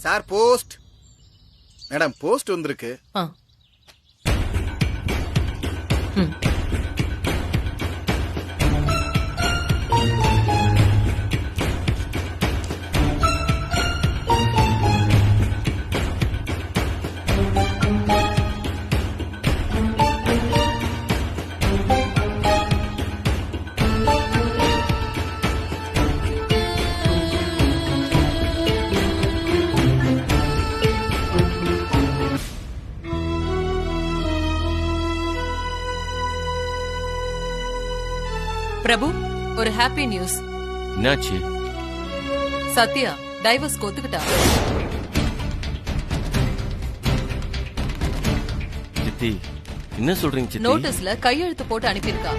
Sir post. Madam post வந்திருக்கு. பிரபு, ஒரு happy news. என்னாச்சு? சத்யா டைவர்ஸ் ஒத்துக்கிட்டா. சித்தி என்ன சொல்றீங்க சித்தி? நோட்டீஸ்ல கையெழுத்து போட்டு அனுப்பியிருக்கா.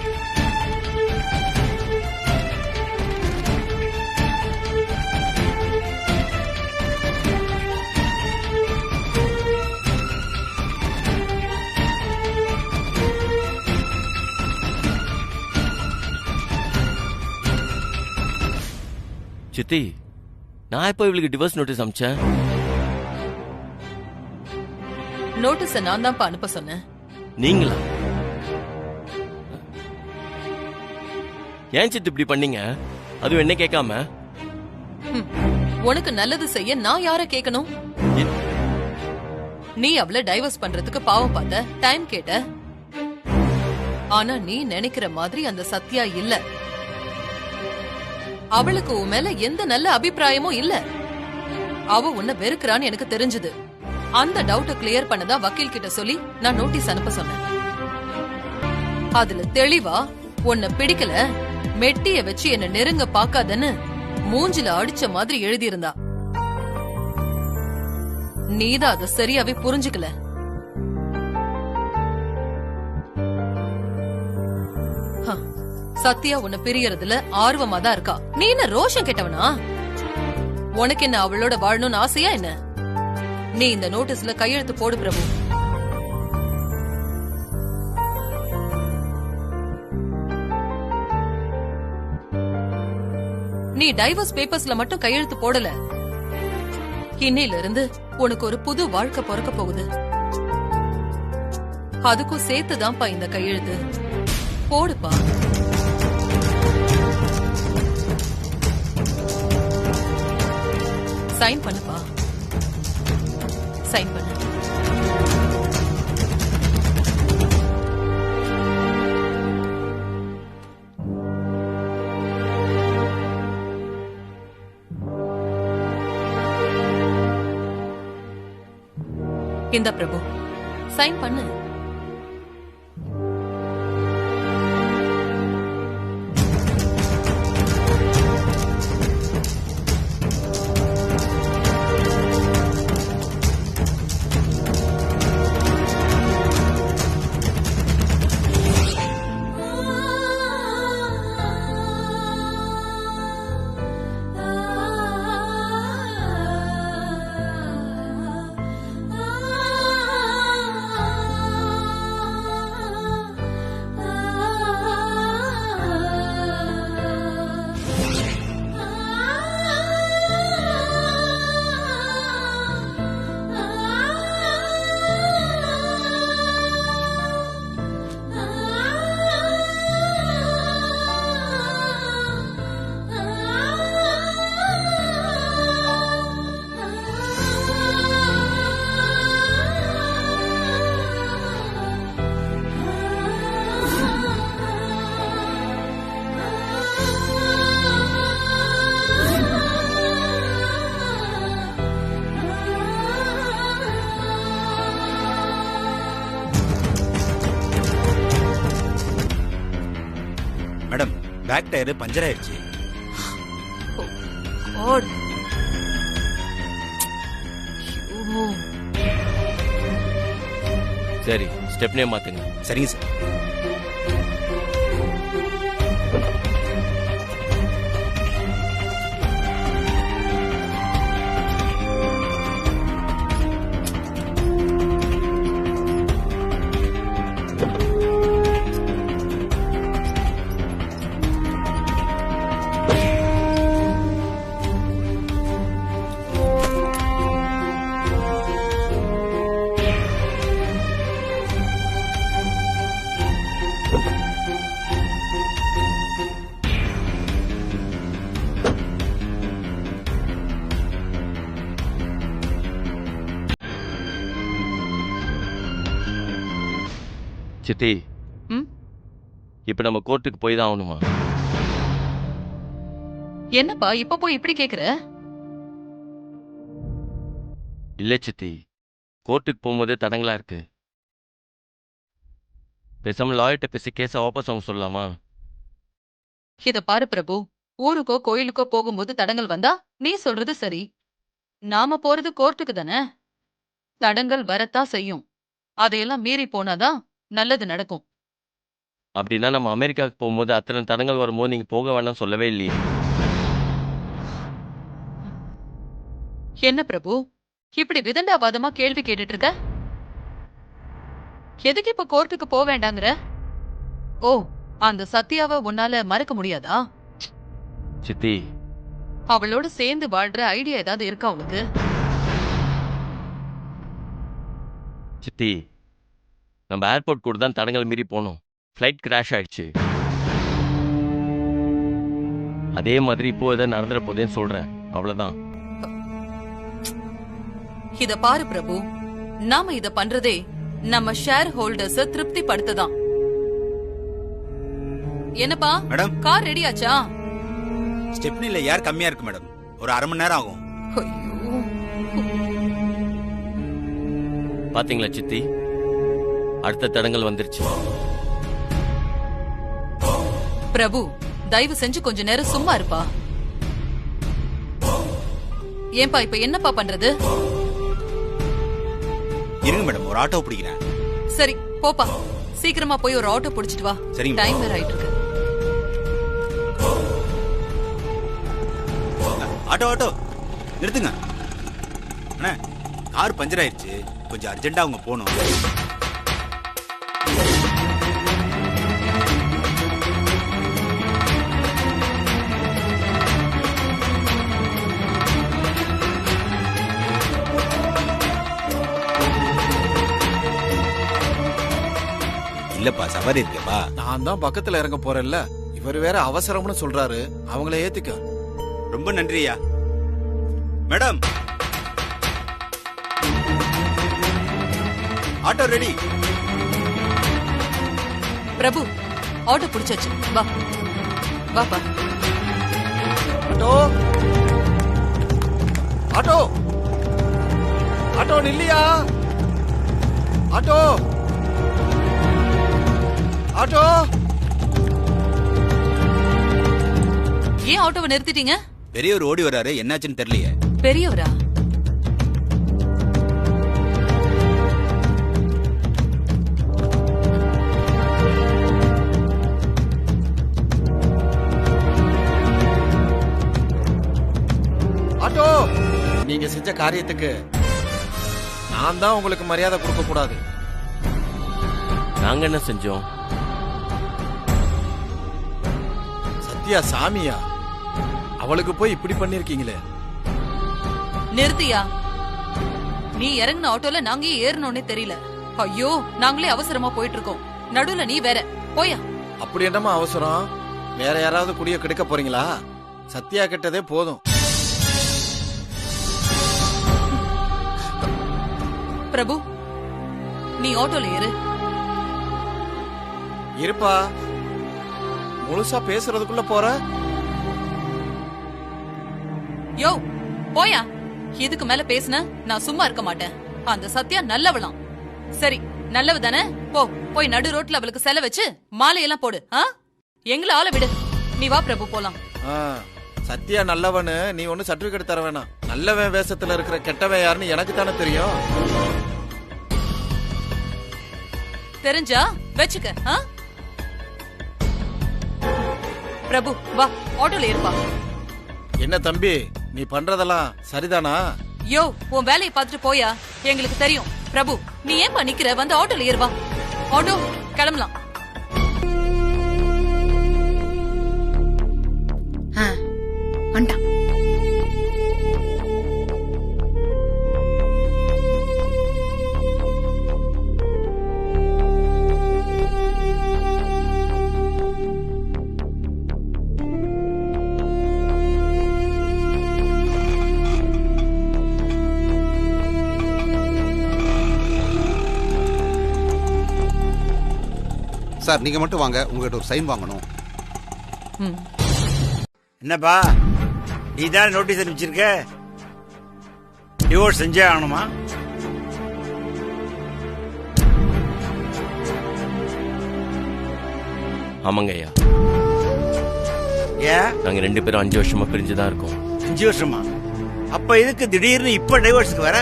சித்தி, நான் எப்ப இவளுக்கு டிவோர்ஸ் நோட்டீஸ் அனுப்பிச்சேன்? நோட்டீஸ நான் தான் அனுப்ப சொன்னேன். நீங்களா? ஏன் சித்தி இப்படி பண்ணீங்க? அதுவும் என்ன கேட்காம? உனக்கு நல்லது செய்ய நான் யார கேட்கணும்? நீ அவளை டைவர்ஸ் பண்றதுக்கு பாவம் பார்த்த, டைம் கேட்ட. ஆனா நீ நினைக்கிற மாதிரி அந்த சத்யா இல்ல. அவளுக்கு உன் மேல எந்த நல்ல அபிப்பிராயமும் இல்ல. அவ உன்னை வெறுக்கிறான்னு எனக்கு தெரிஞ்சது. அந்த டவுட்டை கிளியர் பண்ணதா வக்கீல் கிட்ட சொல்லி நான் நோட்டீஸ் அனுப்ப சொன்னேன். அதுல தெளிவா உன்னை பிடிக்கல, மெட்டிய வச்சு என்ன நெருங்க பாக்காதன்னு மூஞ்சில அடிச்ச மாதிரி எழுதியிருந்தா. நீதான் அதை சரியாவே புரிஞ்சுக்கல. சத்யா உன்னை பிரியறதுல ஆர்வமா தான் இருக்கா. நீ என்ன ரோஷம் கெட்டவனா? உனக்கு என்ன அவளோட வாழணும்னு ஆசையா என்ன? நீ இந்த நோட்டீஸ்ல கையெழுத்து போடு பிரபு. நீ டைவர்ஸ் பேப்பர்ஸ்ல மட்டும் கையெழுத்து போடல. இன்னையில இருந்து உனக்கு ஒரு புது வாழ்க்கை பிறக்க போகுது. அதுக்கும் சேர்த்துதான்ப்பா இந்த கையெழுத்து. போடுப்பா. சைன் பண்ணுப்பா. சைன் பண்ணு. இந்த பிரபு சைன் பண்ணு. மேடம் பேக் டயர் பஞ்சர் ஆயிடுச்சு. சரி, ஸ்டெப்னே மாத்துங்க. சரிங்க சார். சித்தி ம்? இப்ப நம்ம கோர்ட்டுக்கு போய் தான் ஆகணுமா? என்னப்பா இப்ப போய் இப்படி கேக்குற? இல்ல சித்தி, கோர்ட்டுக்கு போகும்போதே தடங்களா இருக்கு. பேசாம லாயர்கிட்ட பேசி கேஸை வாபஸ் வாங்க சொல்லலாமா? இத பாரு பிரபு, ஊருக்கோ கோயிலுக்கோ போகும்போது தடங்கள் வந்தா நீ சொல்றது சரி. நாம போறது கோர்ட்டுக்கு தானே. தடங்கள் வரத்தான் செய்யும். அதையெல்லாம் மீறி போனாதான் நல்லது நடக்கும். அப்படின்னா நம்ம அமெரிக்காவுக்கு போகும்போது அத்தனை தடங்கள் வரும்போது நீங்க போக வேண்டாம் சொல்லவே இல்லையே. என்ன பிரபு இப்படி விதண்டாவாதமா கேள்வி கேட்டுட்டு இருக்க? எதுக்கு இப்ப கோர்ட்டுக்கு போக வேண்டாங்கிற? ஓ, அந்த சத்யாவை உன்னால மறக்க முடியாதா? சித்தி, அவளோட சேர்ந்து வாழ்ற ஐடியா ஏதாவது இருக்கா உனக்கு? சித்தி, நம்ம ஏர்போர்ட் கூட தான் தடங்கள் மீறி போனோம். ஃப்ளைட் கிராஷ் ஆயிடுச்சு. அதே மாதிரி இப்போ எதை நடந்துற போதேன்னு சொல்றேன், அவ்வளவுதான். இத பாரு பிரபு, நாம இத பண்றதே நம்ம ஷேர் ஹோல்டர்ஸ் திருப்தி படுத்ததான். என்னப்பா மேடம் கார் ரெடி ஆச்சா? ஸ்டெப்னில ஏர் கம்மியா இருக்கு மேடம். ஒரு அரை மணி நேரம் ஆகும். ஐயோ, பாத்தீங்களா சித்தி, அடுத்த தடங்கள் வந்துருச்சு. பிரபு தயவு செஞ்சு கொஞ்ச நேரம் சும்மா இருப்பா. ஏன்பா இப்ப என்னப்பா பண்றது? இருங்க மேடம், ஒரு ஆட்டோ பிடிக்கிறேன். சரி போப்பா, சீக்கிரமா போய் ஒரு ஆட்டோ புடிச்சிட்டு வா. சரிங்க. டைம் வேற ஆயிட்டு இருக்கு. ஆட்டோ ஆட்டோ நிறுத்துங்க. அண்ணா, கார் பஞ்சர் ஆயிடுச்சு. கொஞ்சம் அர்ஜென்ட்டா அவங்க போகணும். இல்லப்பா, சவாரி இருக்கேப்பா. நான் தான் பக்கத்துல இறங்க போறேன்ல. இவர் வேற அவசரம்னு சொல்றாரு. அவங்கள ஏத்திக்க. ரொம்ப நன்றியா madam. Auto ready. Prabhu auto புடிச்சாச்சு, வா வாப்பா. ஆட்டோ ஆட்டோ ஆட்டோ நில்லியா. Auto auto. ஏன் ஆட்டோவை நிறுத்திட்டீங்க? பெரியவர் ஓடி வராரு, என்னாச்சுன்னு தெரியலையே. பெரியவரா? ஆட்டோ, நீங்க செஞ்ச காரியத்துக்கு நான் தான் உங்களுக்கு மரியாதை கொடுக்க கூடாது. நாங்க என்ன செஞ்சோம்? சத்யா சாமியா, அவளுக்கு போய் இப்படி பண்ணிருக்கீங்களே. நிறுத்தியா. நீ இறங்கின ஆட்டோல நாங்க ஏறணும்னே தெரியல. ஐயோ, நாங்களே அவசரமா போயிட்டு இருக்கோம். நடுவுல நீ வேற போயா. அப்படி என்னமா அவசரம்? வேற யாராவது குடிய கெடுக்க போறீங்களா? சத்யா கெட்டதே போதும். பிரபு நீ ஆட்டோல ஏறு. இருப்பா, முழுசா பேசுறதுக்குள்ள போற. யோ போயா. இதுக்கு மேல பேசுன நான் சும்மா இருக்க மாட்டேன். அந்த சத்யா நல்லவளாம். சரி நல்லவ தானே, போ போய் நடு ரோட்ல அவளுக்கு செல வச்சு மாலையெல்லாம் போடு. எங்கள ஆள விடு. நீ வா பிரபு போலாம். சத்யா நல்லவனு நீ ஒண்ணு சர்டிபிகேட் தர வேணாம். நல்லவன் வேஷத்துல இருக்கிற கெட்டவன் யாருன்னு எனக்கு தானே தெரியும். தெரிஞ்சா வச்சுக்க. பிரபு வா, ஆட்டோல ஏறுப்பா. என்ன தம்பி, நீ பண்றதெல்லாம் சரிதானா? யோ உன் வேலையை பார்த்துட்டு போயா. எங்களுக்கு தெரியும். பிரபு நீ ஏன்பா நிக்கிற? வந்து ஆட்டோல ஏறுவா. ஆட்டோ கிளம்பலாம். வந்துட்டான். சார் நீங்க மட்டும் வாங்க, உங்ககிட்ட ஒரு சைன் வாங்கணும். ம். என்னப்பா நீ தான் நோட்டீஸ் அனுப்பிச்சிருக்க? டிவோர்ஸ் செஞ்சே ஆகணுமா? ஆமாங்க ஐயா, ஏன் நாங்க 2 பேரும் 5 வருஷமா பிரிஞ்சு தான் இருக்கோம். 5 வருஷமா? அப்ப எதுக்கு திடீர்னு இப்ப டைவோர்ஸ்க்கு வர?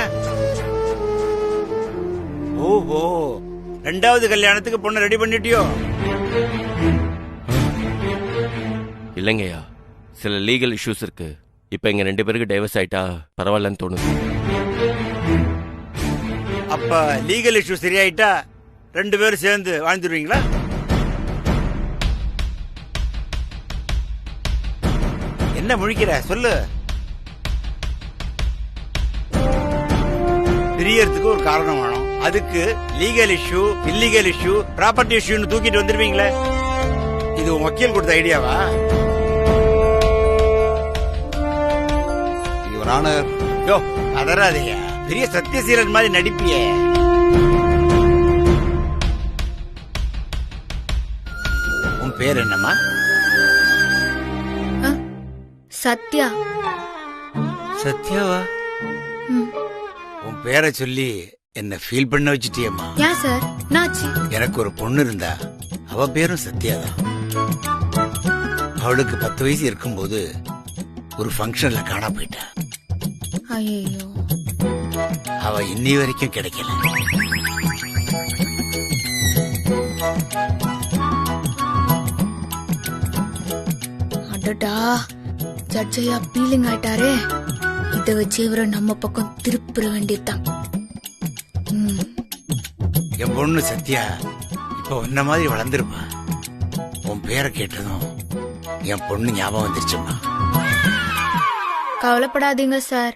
ஓஹோ, 2வது கல்யாணத்துக்கு பொண்ணு ரெடி பண்ணிட்டியோ? இல்லைங்க ஐயா, சில லீகல் இஷ்யூஸ் இருக்கு. இப்ப எங்க 2 பேருக்கு டைவர்ஸ் ஆயிட்டா பரவாயில்லன்னு தோணுது. அப்ப லீகல் இஷ்யூ சரியாயிட்டா 2 பேரும் சேர்ந்து வாழ்ந்துருவீங்களா? என்ன முழிக்கிற, சொல்லு. பிரியறதுக்கு ஒரு காரணம் வேணும். அதுக்கு legal issue, illegal issue, property இஷ்யூன்னு தூக்கிட்டு வந்துருவீங்களே. இது உன் வக்கீல் கொடுத்த ஐடியாவா? Your honour. யோ அதராதையா, பெரிய சத்தியசீலன் மாதிரி நடிப்பியே. உன் பேர் என்னம்மா? சத்யா. சத்யாவா? ம். உன் பேரை சொல்லி என்ன ஃபீல் பண்ண வச்சுட்டியம்மா. ஏன் சார், என்னாச்சு? எனக்கு ஒரு பொண்ணு இருந்தா, அவ பேரும் சத்யாதான். அவளுக்கு 10 வயசு இருக்கும்போது ஒரு ஃபங்க்ஷன்ல காணா போயிட்டா. ஐயோ. அவ இன்னி வரைக்கும் கிடைக்கல. அடடா, ஜட்ஜையா பீலிங் ஆயிட்டாரே. இத வச்சு இவரை நம்ம பக்கம் திருப்பிட வேண்டியதுதான். என் பொண்ணு சத்யா இப்ப உன்ன மாதிரி வளர்ந்துருப்பா. உன் பேரை கேட்டதும் என் பொண்ணு ஞாபகம் வந்துருச்சுமா. கவலைப்படாதீங்க சார்,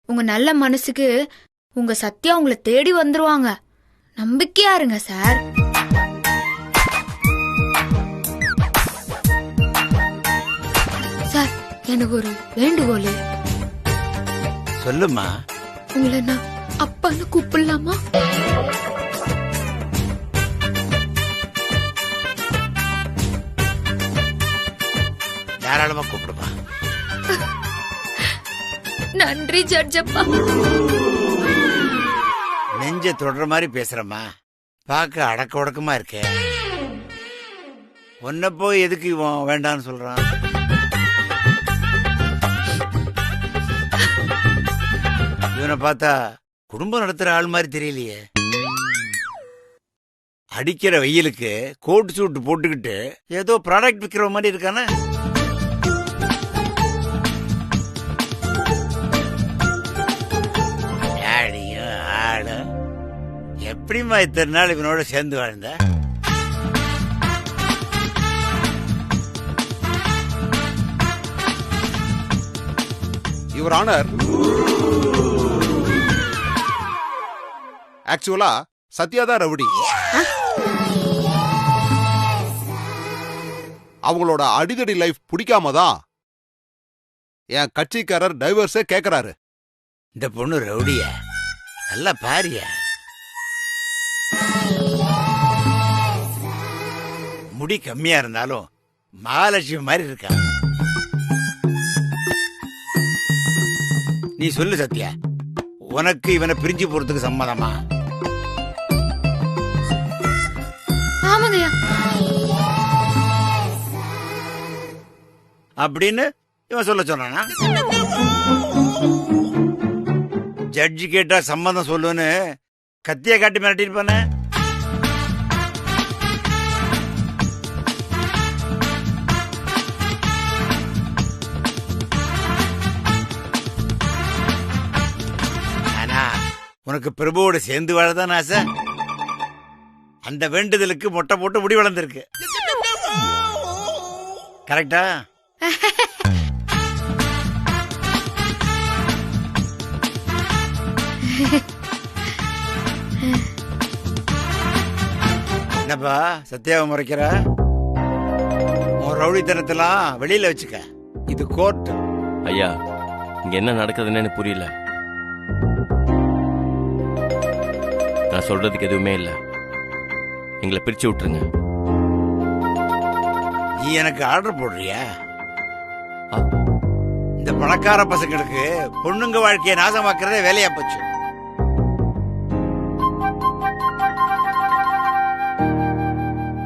உங்க நல்ல மனசுக்கு உங்க சத்யா உங்களை தேடி வந்துருவாங்க. நம்பிக்கையா இருங்க சார். சார், எனக்கு ஒரு வேண்டுகோள். சொல்லுமா. உங்களை நான் அப்பான்னு கூப்பிடலாமா? தாராளமா கூப்பிடுமா. நன்றி ஜட்ஜப்பா. நெஞ்ச தொடர மாதிரி பேசுறமா. பார்க்க அடக்க உடக்கமா இருக்கே. உன்ன போய் எதுக்கு இவன் வேண்டான்னு சொல்றான்? இவனை பார்த்தா குடும்பம் நடத்துற ஆள் மாதிரி தெரியலையே. அடிக்கிற வெயிலுக்கு கோட் சூட் போட்டுக்கிட்டு ஏதோ ப்ராடக்ட் விற்கிற மாதிரி இருக்கானே. எப்படிமா இத்தனை நாள் இவனோட சேர்ந்து வாழ்ந்த? யுவர் ஆனர், ஆக்சுவலா சத்யாதான் ரவுடி. அவங்களோட அடிதடி லைஃப் பிடிக்காம தான் என் கட்சிக்காரர் டைவர்ஸே கேக்குறாரு. இந்த பொண்ணு ரவுடிய நல்லா பாரியா. முடி கம்மியா இருந்தாலும் மகாலட்சுமி மாதிரி இருக்கா. நீ சொல்லு சத்யா, உனக்கு இவனை பிரிஞ்சு போறதுக்கு சம்மதமா? ஆமாங்கய்யா. அப்படின்னு இவன் சொல்ல சொன்னானா? ஜட்ஜி கேட்டா சம்மதம் சொல்லுன்னு கத்திய காட்டி மிரட்டிருப்பானே. ஆனா உனக்கு பிரபுவோட சேர்ந்து வாழதான் ஆசை. அந்த வேண்டுதலுக்கு மொட்டை போட்டு முடி வளர்ந்துருக்கு. கரெக்டா? என்னப்பா சத்யாவை முறைக்கிற? உன் ரவுடித்தனத்தெல்லாம் வெளியில வச்சுக்க. இது கோர்ட். ஐயா, இங்க என்ன நடக்குதுன்னு எனக்கு புரியல. நான் சொல்றதுக்கு எதுவுமே இல்லை. எங்களை பிரிச்சு விட்டுருங்க. நீ எனக்கு ஆர்டர் போடுறியா? ஆ. இந்த பணக்கார பசங்களுக்கு பொண்ணுங்க வாழ்க்கையை நாசமாக்குறதே வேலையா போச்சு.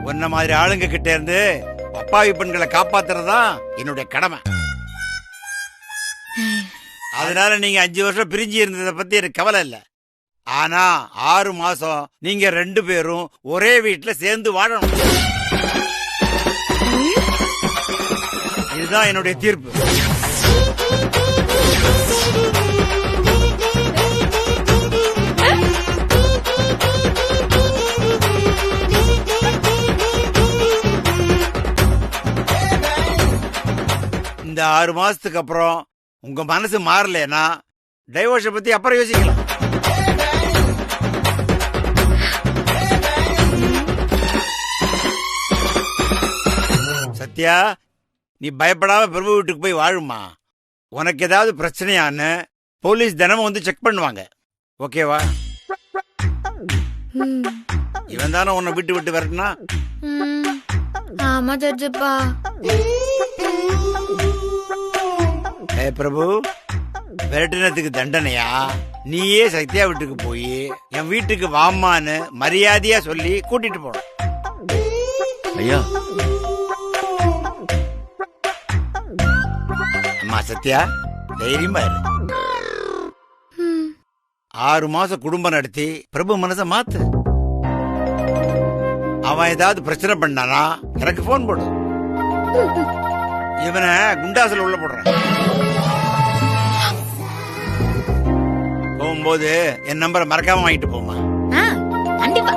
உன்ன மாதிரி ஆளுங்க கிட்ட இருந்து அப்பாவி பெண்களை காப்பாத்துறதுதான் என்னுடைய கடமை. அதனால நீங்க 5 வருஷம் பிரிஞ்சு இருந்ததை பத்தி எனக்கு கவலை இல்ல. ஆனா 6 மாசம் நீங்க 2 பேரும் ஒரே வீட்டுல சேர்ந்து வாழணும். இதுதான் என்னுடைய தீர்ப்பு. இந்த 6 மாசத்துக்கு அப்புறம் உங்க மனசு மாறலனா டைவோர்ஸ பத்தி அப்புறம் யோசிக்கலாம். சத்யா, நீ பயப்படாம பிரபு வீட்டுக்கு போய் வாழுமா. உனக்கு ஏதாவது பிரச்சனையான்னு போலீஸ் தினமும் வந்து செக் பண்ணுவாங்க. ஓகேவா? இவன் தானே உன்னை விட்டு விட்டு வரட்டுனா? ஆமா ஜட்ஜப்பா. பிரபு, விரட்டினத்துக்கு தண்டனையா நீயே சத்யா வீட்டுக்கு போய் என் வீட்டுக்கு வாமான்னு மரியாதையா சொல்லி கூட்டிட்டு போனோம். ஐயா, அம்மா சத்யா, தைரியமா இரு. 6 மாசம் குடும்பம் நடத்தி பிரபு மனச மாத்து. அவன் ஏதாவது பிரச்சனை பண்ணானா எனக்கு போன் போடு. இவனை குண்டாசுல உள்ள போடுறேன். போகும்போது என் நம்பரை மறக்காம வாங்கிட்டு போமா. கண்டிப்பா.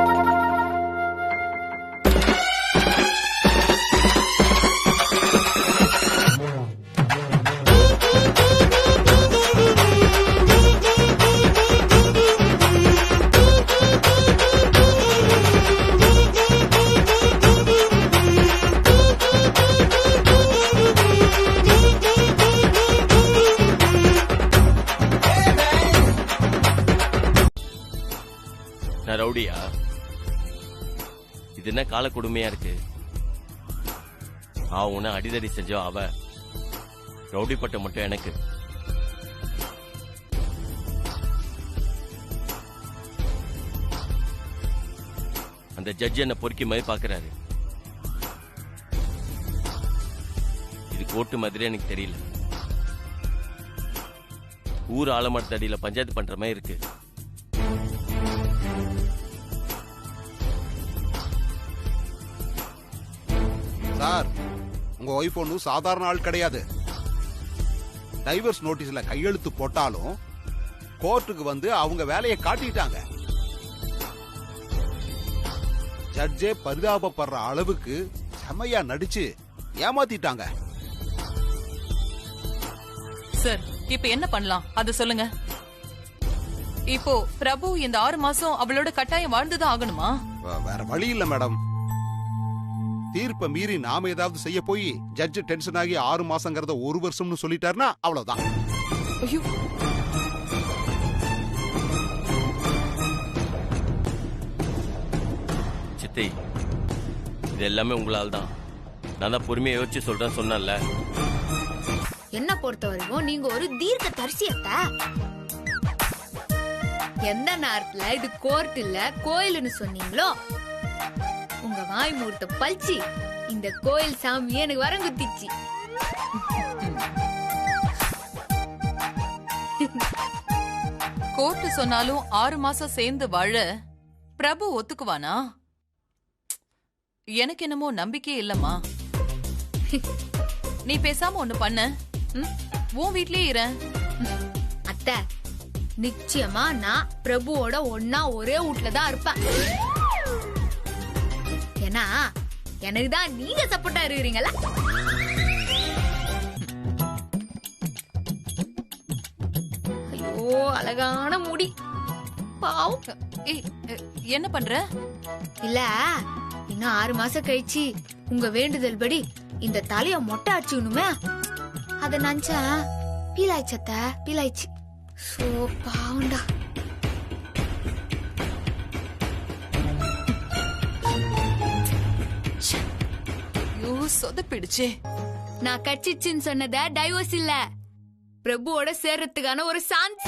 நான் ரவுடியா? இது என்ன கால கொடுமையா இருக்கு? உன்ன அடிதடி செஞ்சோ அவ, ரவுடி பட்ட மட்டும் எனக்கு. அந்த ஜட்ஜ் என்ன பொறுக்கி மாதிரி பாக்குறாரு. இது கோர்ட்டு மாதிரி எனக்கு தெரியல. ஊர் ஆலமரத்தடியில பஞ்சாயத்து பண்ற மாதிரி இருக்கு. சார், உங்க ஒய்ஃப் ஒன்னும் சாதாரண ஆள் கிடையாது. டைவர்ஸ் நோட்டீஸ்ல கையெழுத்து போட்டாலும் கோர்ட்டுக்கு வந்து அவங்க வேலையை காட்டிட்டாங்க. ஜட்ஜே பரிதாபப்படுற அளவுக்கு செமையா நடிச்சு ஏமாத்திட்டாங்க. சார், இப்ப என்ன பண்ணலாம் அது சொல்லுங்க. இப்போ பிரபு இந்த 6 மாசம் அவளோட கட்டாயம் வாழ்ந்துதான் ஆகணுமா? வேற வழி இல்ல மேடம். தீர்ப்பை மீறி நாம ஏதாவது செய்ய போய் ஜட்ஜ் டென்ஷன் ஆகி 6 மாசங்கிறத 1 வருஷம்னு சொல்லிட்டாருன்னா அவ்வளவுதான். ஐயோ, சித்தி, இது எல்லாமே உங்களால் தான். நான் தான் பொறுமையை யோசிச்சு சொல்றேன் சொன்னேன்ல. என்ன பொறுத்த வரைக்கும் நீங்க ஒரு தீர்க்க தரிசியத்த. எந்த நேரத்துல இது கோர்ட் இல்ல கோயில்னு சொன்னீங்களோ உங்க வாய் மூர்த்த பல்ச்சி இந்த கோயில் சாமி எனக்கு வரம் குத்திச்சு. கோர்ட்டு சொன்னாலும் 6 மாசம் சேர்ந்து வாழ பிரபு ஒத்துக்குவானா? எனக்கு என்னமோ நம்பிக்கையே இல்லம்மா. நீ பேசாம ஒண்ணு பண்ண, உன் வீட்லயே இரு. அத்தை, நிச்சயமா நான் பிரபுவோட ஒன்னா ஒரே வீட்ல தான் இருப்பேன். ஏன்னா எனக்கு தான் நீங்க சப்போர்ட்டா இருக்கிறீங்களா. ஐயோ, அழகான முடி. பாவம். என்ன பண்ற? இல்ல, இன்னும் 6 மாசம் கழிச்சு உங்க வேண்டுதல் படி இந்த தலைய மொட்டை அடிச்சுக்கணுமே. அத நினைச்சா பீலாய்ச்சத்த பீலாய்ச்சி. சோ பாவண்டா. சொதப்பிடுச்சே. நான் கட்சிச்சுன்னு சொன்னத டைவர்ஸ் இல்ல, பிரபுவோட சேர்றதுக்கான ஒரு சான்ஸ்.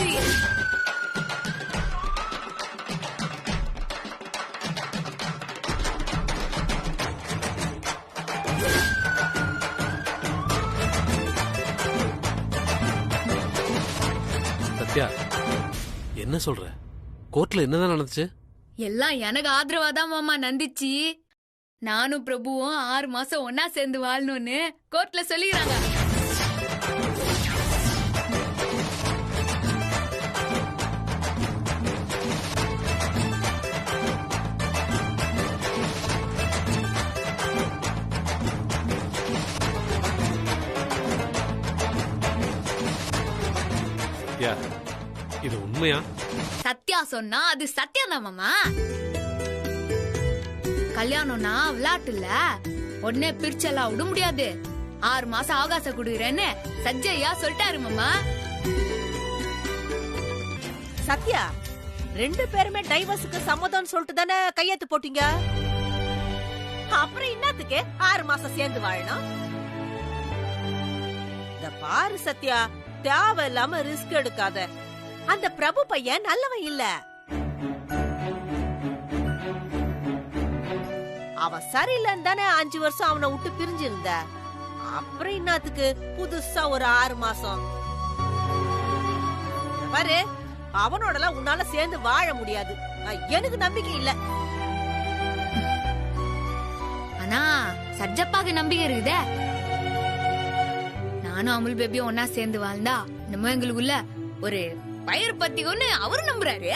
சத்யா, என்ன சொல்ற? கோர்ட்ல என்னதான் நடந்துச்சு? எல்லாம் எனக்கு ஆதரவாதான் மாமா நந்திச்சு. நானும் பிரபுவும் 6 மாசம் ஒன்னா சேர்ந்து வாழணும்னு கோர்ட்ல சொல்லிக்கிறாங்க. சத்யா, இது உண்மையா? சத்யா சொன்னா அது சத்தியம் தான் மாமா. கல்யாணம்னா விளையாட்டு இல்ல, உடனே பிரிச்செல்லாம் விட முடியாது. 6 மாசம் அவகாசம் குடுக்குறேன்னு சஜ்ஜையா சொல்லிட்டாரு மாமா. சத்யா, 2 பேருமே டைவர்ஸுக்கு சம்மதம் சொல்லிட்டு தானே கையெழுத்து போட்டீங்க. அப்புறம் என்னத்துக்கு 6 மாசம் சேர்ந்து வாழணும்? இந்த பாரு சத்யா, தேவையில்லாம ரிஸ்க் எடுக்காத. அந்த பிரபு பையன் நல்லவன் இல்ல. அவன் சரியில்லைன்னு தானே 5 வருஷம் அவனை விட்டு பிரிஞ்சிருந்த. அப்புறம் என்னத்துக்கு புதுசா ஒரு 6 மாசம்? பாரு, அவனோடலாம் உன்னால சேர்ந்து வாழ முடியாது. எனக்கு நம்பிக்கை இல்ல. ஆனா சஜ்ஜப்பாக்கு நம்பிக்கை இருக்குதே. நானும் அமுல் பேபியும் ஒன்னா சேர்ந்து வாழ்ந்தா நம்ம எங்களுக்குள்ள ஒரு பயிர் பத்தி ஒண்ணு அவரு நம்புறாரு.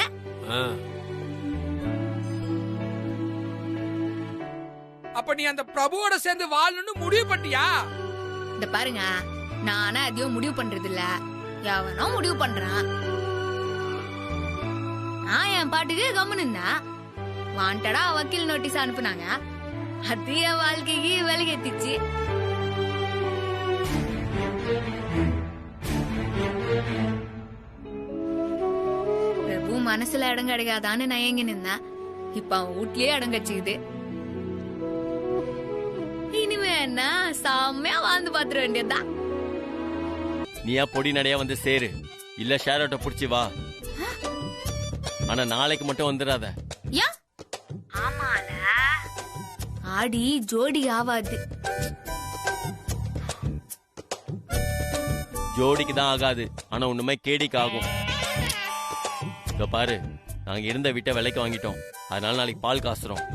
அப்ப நீ அந்த பிரபுவோட சேர்ந்து வாழணும்னு முடிவு பண்ணியா? இந்த பாருங்க, நானா எதையும் முடிவு பண்றது இல்ல, எவனோ முடிவு பண்றான். நான் என் பாட்டுக்கு கம்முன்னு இருந்தேன். வாண்டடா வக்கீல் நோட்டீஸ் அனுப்புனாங்க. அது என் வாழ்க்கைக்கு விலகேத்திச்சு. பிரபு மனசுல இடம் கிடைக்காதான்னு நான் ஏங்கி நின்னேன். இப்ப அவன் வீட்லயே இடம் கிடைச்சிக்குது. இனிமே என்ன செம்மையா வாழ்ந்து பாத்துட வேண்டியதுதான். நீயா பொடி நடையா வந்து சேரு, இல்ல ஷேர் ஆட்டோ புடிச்சு வா. ஆனா நாளைக்கு மட்டும் வந்துடாத. ஆமால, ஆடி ஜோடி ஆவாது. ஜோடிக்கு தான் ஆகாது, ஆனா ஒண்ணுமே கேடிக்கு ஆகும். இப்ப பாரு, நாங்க இருந்த வீட்டை விலைக்கு வாங்கிட்டோம். அதனால நாளைக்கு பால் காசுறோம்.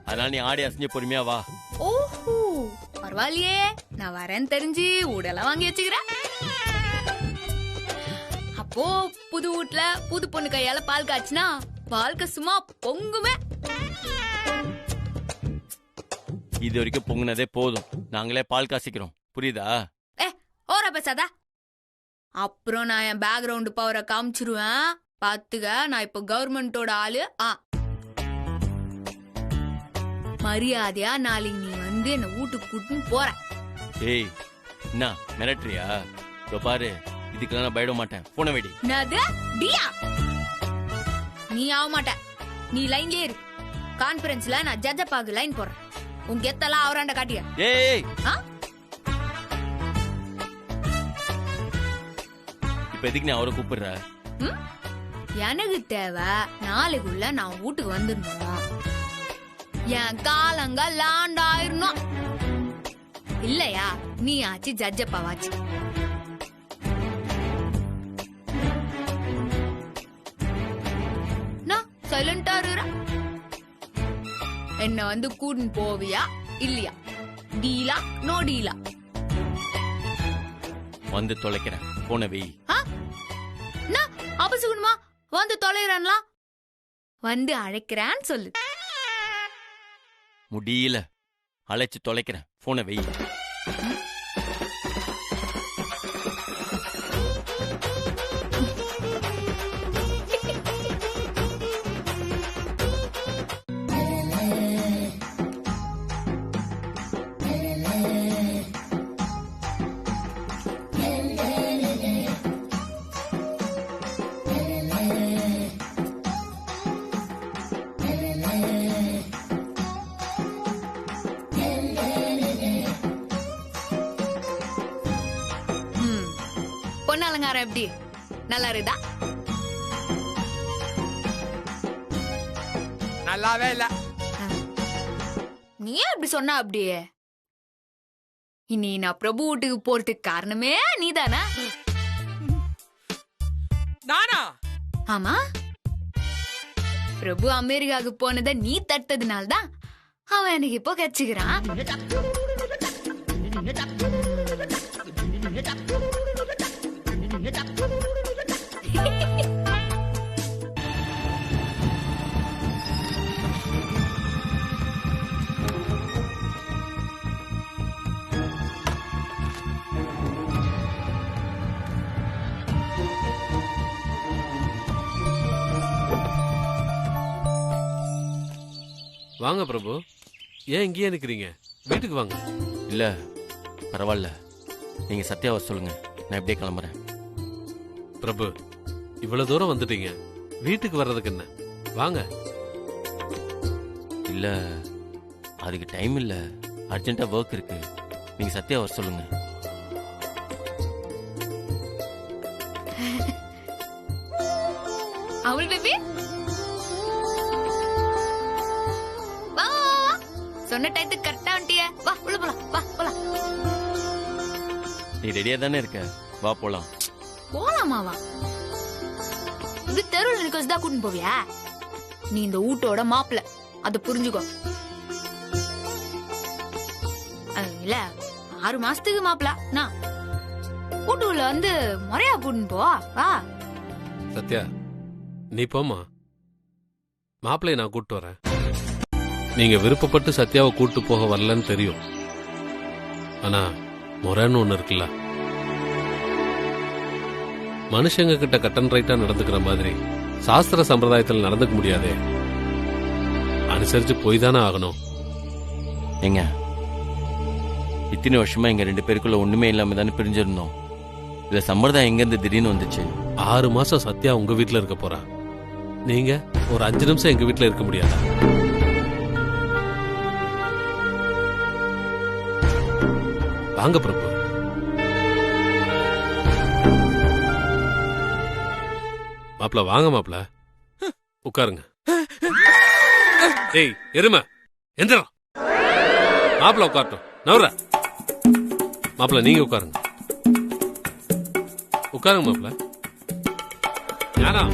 அதனால நீ ஆடி அசைஞ்சு பொறுமையா வா. ஓஹோ, பரவாயில்லையே, நான் வரேன்னு தெரிஞ்சு ஊடெல்லாம் வாங்கி வச்சுக்கிறேன். அப்போ புது வீட்ல புது பொண்ணு கையால பால் காய்ச்சினா வாழ்க்கை சும்மா பொங்குமே. இது வரைக்கும் பொங்குனதே போதும், நாங்களே பால் காசிக்கிறோம். புரியுதா? ஓரா பேசாதா. அப்புறம் நான் என் பேக்ரவுண்ட் பவரை காமிச்சிருவேன் பாத்துக்க. நான் இப்ப கவர்மெண்டோட ஆளு. மரியாதையா நாளைக்கு நீ வந்து என்ன வீட்டுக்கு கூட்டின்னு போற. ஏய், என்ன மிரட்டுறியா? இப்ப பாரு, இதுக்கெல்லாம் நான் பயப்பட மாட்டேன். போன வெடி. நீ ஆக மாட்ட. நீ லைன்லயே இரு. கான்பரன்ஸ்ல நான் ஜட்ஜப்பாக்கு லைன் போடுறேன். உன் கெத்தெல்லாம் அவராண்ட காட்டிய. ஏய், இப்ப எதுக்கு நீ அவரை கூப்பிடுற? எனக்கு தேவை நாளைக்குள்ள நான் வீட்டுக்கு வந்துடணும். என் காலங்க லாண்ட் ஆயிரணும். இல்லையா நீ ஆச்சு ஜட்ஜப்பாவாச்சு. நான் சைலண்டா இருக்கிற. என்ன வந்து கூட்டின்னு போவியா இல்லையா? டீலா நோ டீலா? வந்து தொலைக்கிறேன். போன வெய். அவசகுணுமா வந்து தொலைறான்ல? வந்து அழைக்கிறான்னு சொல்லு. முடியல, அழைச்சு தொலைக்கிறேன். போன வெய். பொண்ணு அலங்காரம் எப்படி நல்லா இருக்குதா? நல்லாவே இல்ல. நீ ஏன் அப்படி சொன்னா? அப்படியே இனி நான் பிரபு வீட்டுக்கு போறதுக்கு காரணமே நீதானா? நானா? ஆமா, பிரபு அமெரிக்காவுக்கு போனதை நீ தட்டதுனால்தான் அவன் எனக்கு இப்போ கிடைச்சுக்கிறான். வாங்க பிரபு, ஏன் இங்கேயே நிக்கிறீங்க? வீட்டுக்கு வாங்க. இல்ல பரவாயில்ல, நீங்க சத்யாவை சொல்லுங்க, நான் எப்படியே கிளம்புறேன். பிரபு, இவ்வளவு தூரம் வந்துட்டீங்க, வீட்டுக்கு வர்றதுக்கு என்ன? வாங்க. இல்ல அதுக்கு டைம் இல்ல, அர்ஜென்ட்டா ஒர்க் இருக்கு. நீங்க சத்யாவை சொல்லுங்க. அவள் பேபி சொன்ன டைத்துக்கு கரெக்டா வந்துட்டியே. வா உள்ள போலாம், வா போலாம். நீ ரெடியா தானே இருக்க? வா போலாம். போலாமாவா? இது தெருவில் நிக்க வச்சுதான் கூட்டின்னு போவியா? நீ இந்த வீட்டோட மாப்பிள்ள, அத புரிஞ்சுக்கோ. இல்ல 6 மாசத்துக்கு மாப்பிள்ள நான் வீட்டுக்குள்ள வந்து முறையா கூட்டின்னு போ. வா சத்யா, நீ போமா, மாப்பிள்ளைய நான் கூட்டு வரேன். நீங்க விருப்பப்பட்டு சத்யாவை கூட்டு போக வரலன்னு தெரியும். ஆனா முறைன்னு ஒண்ணு இருக்குல்ல, மனுஷங்க கிட்ட கட்டன் ரைட்டா நடந்துக்கிற மாதிரி சாஸ்திர சம்பிரதாயத்தில் நடந்துக்க முடியாதே. அனுசரிச்சு போய் தானே ஆகணும். ஏங்க, இத்தனை வருஷமா எங்க 2 பேருக்குள்ள ஒண்ணுமே இல்லாம தானே பிரிஞ்சிருந்தோம். இதுல சம்பிரதாயம் எங்க இருந்து திடீர்னு வந்துச்சு? 6 மாசம் சத்யா உங்க வீட்டுல இருக்க போறா. நீங்க ஒரு 5 நிமிஷம் எங்க வீட்டுல இருக்க முடியாதா? வாங்க பிரபு. மாப்பிள வாங்க, மாப்பிள உட்காருங்க. ஏய் எருமை, எந்திரா. மாப்பிள உட்காரட்டும், நவர. மாப்பிள நீங்க உட்காருங்க. உட்காருங்க மாப்பிள. யாரா?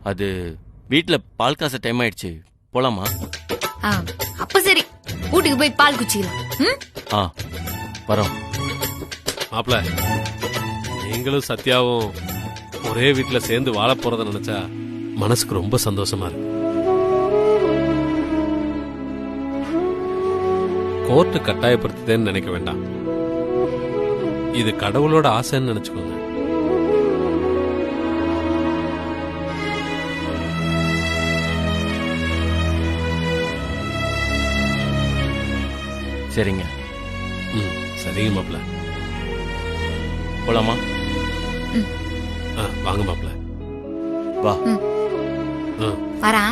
அது வீட்டுல பால் காசு டைம் ஆயிடுச்சு, போலாமா? அப்ப சரி, வீட்டுக்கு போய் பால் குச்சிக்கலாம். வரோம். மாப்பிள, நீங்களும் சத்யாவும் ஒரே வீட்டுல சேர்ந்து வாழ போறத நினைச்சா மனசுக்கு ரொம்ப சந்தோஷமா இருக்கு. கோர்ட்டு கட்டாயப்படுத்துதேன்னு நினைக்க வேண்டாம். இது கடவுளோட ஆசைன்னு நினைச்சுக்கோங்க. சரிங்க. சரிங்க மாப்பிள, போலாமா? வாங்க மாப்பிள. வா. வரா.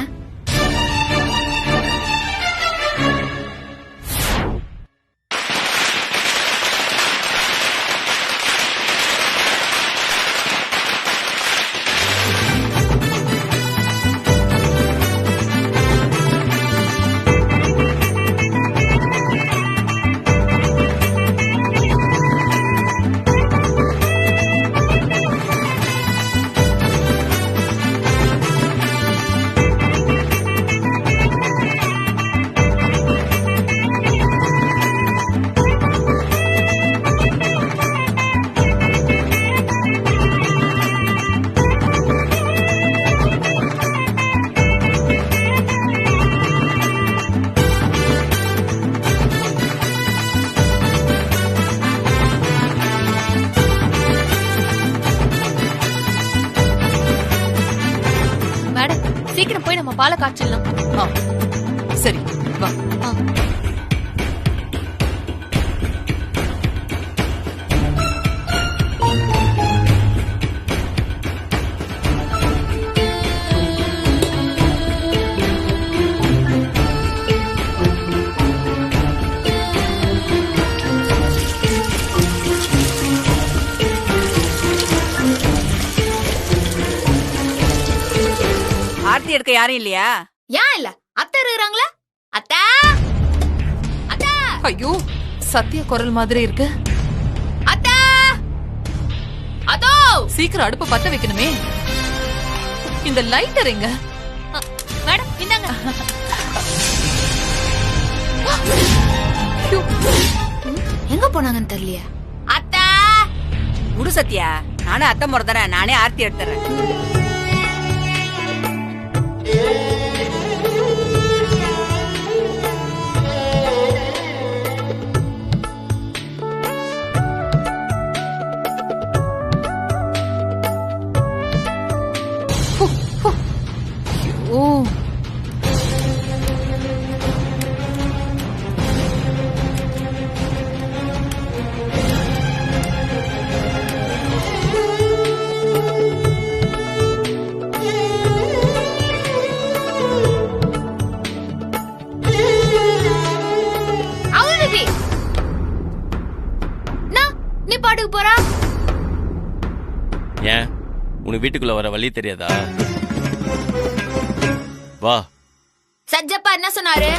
நம்ம பாலை காய்ச்சிடலாம். சரி வா. ஆர்த்தி எடுக்க யாரும் இல்லையா? ஏன் இல்ல, அத்தை இருக்கிறாங்களா? அத்தை அத்தை. ஐயோ சத்யா குரல் மாதிரி இருக்கு. அத்தை அதோ சீக்கிரம் அடுப்ப பத்த வைக்கணுமே. இந்த லைட்டர் எங்க? மேடம் இந்தாங்க. எங்க போனாங்கன்னு தெரியலையா? அத்தை குடு சத்யா, நானே அத்தை முறை தரேன், நானே ஆர்த்தி எடுத்துறேன். ஏன் உனக்கு வீட்டுக்குள்ள வர வழி தெரியாதா? வா. சஜ்ஜப்பா என்ன சொன்னாரு?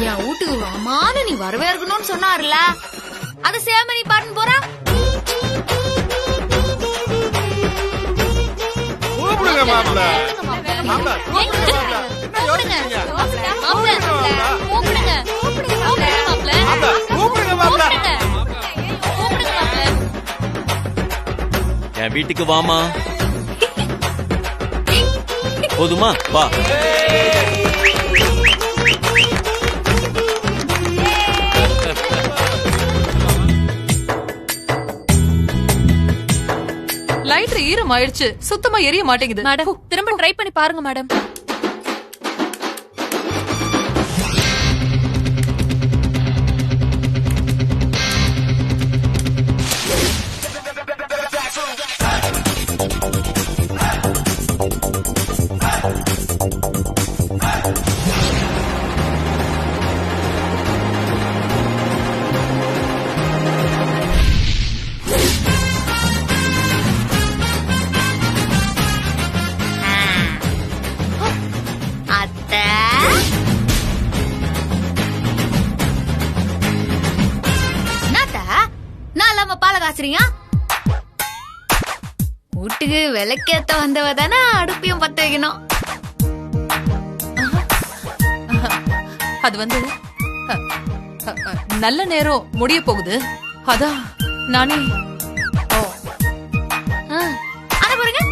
என் வீட்டுக்கு வாமான்னு நீ வரவே இருக்கணும்னு சொன்னாருல, அது சேம நீ பாட்டுன்னு போறா. கூப்பிடுங்க மாப்ள. என் வீட்டுக்கு வாமா. போதுமா? வா. லைட்டர் ஈரம் ஆயிடுச்சு, சுத்தமா எரிய மாட்டேங்குது. மேடம் திரும்ப ட்ரை பண்ணி பாருங்க மேடம். வீட்டுக்கு விளக்கேத்த வந்தவ தானே அடுப்பையும் பத்த வைக்கணும். அது வந்து நல்ல நேரம் முடிய போகுது, அதான் நானே. பாருங்க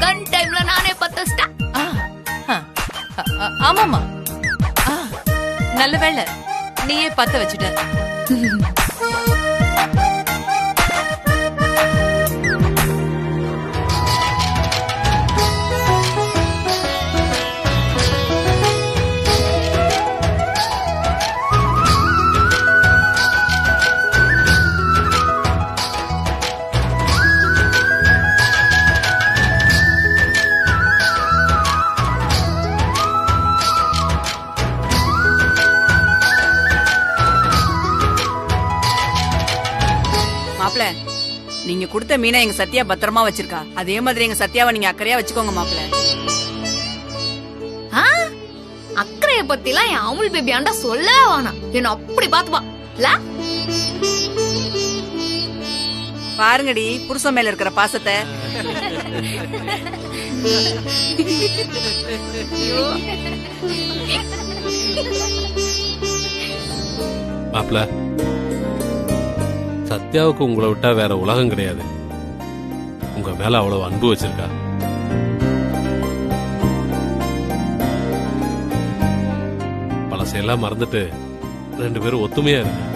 கன் டைம்ல நானே பத்த வச்சிட்டேன். ஆமாமா, நல்ல வேளை நீயே பத்த வச்சுட்ட. மாப்ள, நீங்க கொடுத்த மீனை எங்க சத்யா பத்திரமா வச்சிருக்கா. அதே மாதிரி எங்க சத்யாவை நீங்க அக்கறையா வச்சுக்கோங்க மாப்ள. அக்கறைய பத்திலாம் என் அமுல் பேபி ஆண்டா சொல்லவே வேணாம். என்ன அப்படி பாத்துப்பா. பாருங்கடி புருஷன் மேல இருக்கிற பாசத்தை. மாப்ள, சத்யாவுக்கு உங்களை விட்டா வேற உலகம் கிடையாது. உங்க மேல அவ்வளவு அன்பு வச்சிருக்கா. பழசையெல்லாம் மறந்துட்டு 2 பேரும் ஒத்துமையா இருக்கு.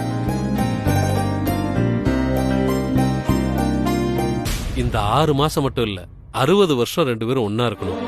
இந்த 6 மாசம் மட்டும் இல்ல, 60 வருஷம் 2 பேரும் ஒன்னா இருக்கணும்.